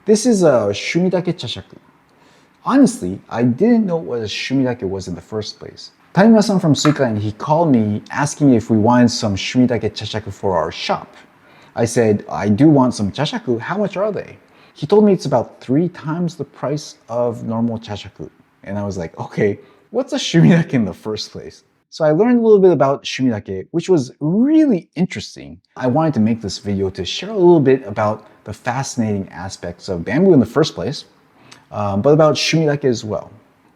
This is a Shumidake Chashaku. Honestly, I didn't know what a Shumidake was in the first place. Tanimura-san from Suikaen, he called me asking if we wanted some Shumidake Chashaku for our shop. I said, I do want some Chashaku, how much are they? He told me it's about 3 times the price of normal Chashaku. And I was like, okay, what's a Shumidake in the first place? So I learned a little bit about Shumidake, which was really interesting. I wanted to make this video to share a little bit about the fascinating aspects of bamboo in the first place, but about Shumidake as well.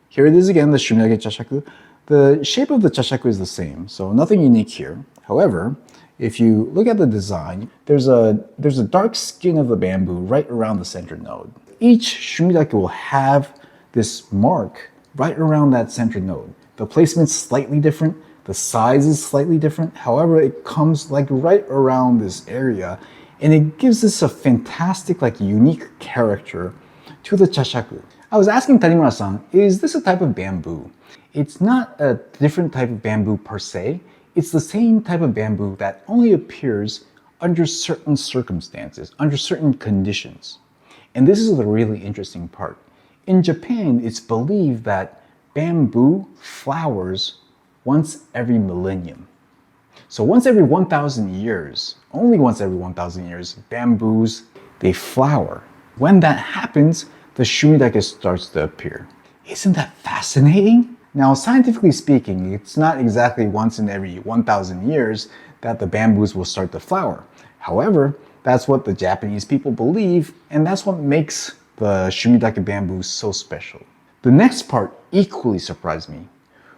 Here it is again, the Shumidake Chashaku. The shape of the Chashaku is the same, so nothing unique here. However, if you look at the design, there's a dark skin of the bamboo right around the center node. Each Shumidake will have this mark right around that center node. The placement's slightly different, the size is slightly different, however it comes like right around this area, and it gives this a fantastic, like unique character to the Chashaku. I was asking Tanimura-san, is this a type of bamboo? It's not a different type of bamboo per se, it's the same type of bamboo that only appears under certain circumstances, under certain conditions. And this is the really interesting part. In Japan, it's believed that bamboo flowers once every millennium. So once every 1,000 years, only once every 1,000 years, bamboos, they flower. When that happens, the Shumidake starts to appear. Isn't that fascinating? Now, scientifically speaking, it's not exactly once in every 1,000 years that the bamboos will start to flower. However, that's what the Japanese people believe, and that's what makes the Shumidake bamboo so special. The next part equally surprised me.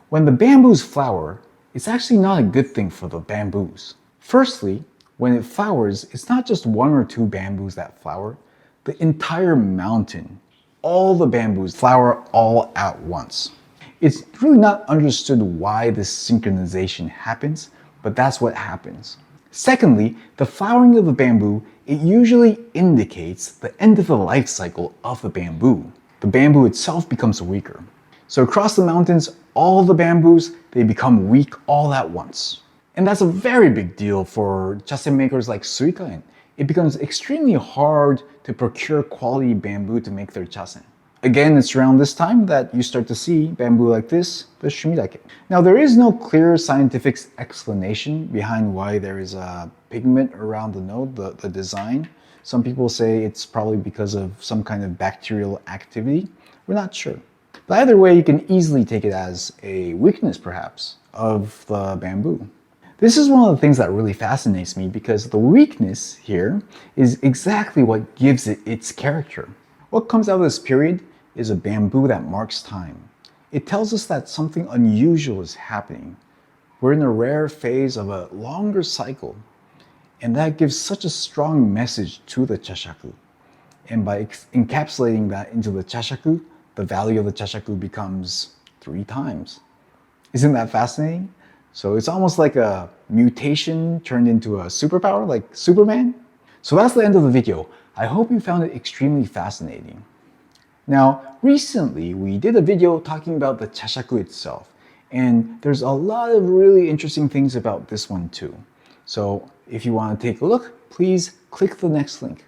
When the bamboos flower, it's actually not a good thing for the bamboos. Firstly, when it flowers, it's not just 1 or 2 bamboos that flower. The entire mountain, all the bamboos flower all at once. It's really not understood why this synchronization happens, but that's what happens. Secondly, the flowering of the bamboo, it usually indicates the end of the life cycle of the bamboo. The bamboo itself becomes weaker. So across the mountains, all the bamboos, they become weak all at once. And that's a very big deal for Chasen makers like Suikaen. It becomes extremely hard to procure quality bamboo to make their Chasen. Again, it's around this time that you start to see bamboo like this, the Shumidake. Now, there is no clear scientific explanation behind why there is a pigment around the node, the design. Some people say it's probably because of some kind of bacterial activity. We're not sure. But either way, you can easily take it as a weakness, perhaps, of the bamboo. This is one of the things that really fascinates me because the weakness here is exactly what gives it its character. What comes out of this period is a bamboo that marks time. It tells us that something unusual is happening. We're in a rare phase of a longer cycle, and that gives such a strong message to the Chashaku. And by encapsulating that into the Chashaku, the value of the Chashaku becomes 3 times. Isn't that fascinating? So it's almost like a mutation turned into a superpower, like Superman. So that's the end of the video. I hope you found it extremely fascinating. Now, recently we did a video talking about the Chashaku itself, and there's a lot of really interesting things about this one too. So if you want to take a look, please click the next link.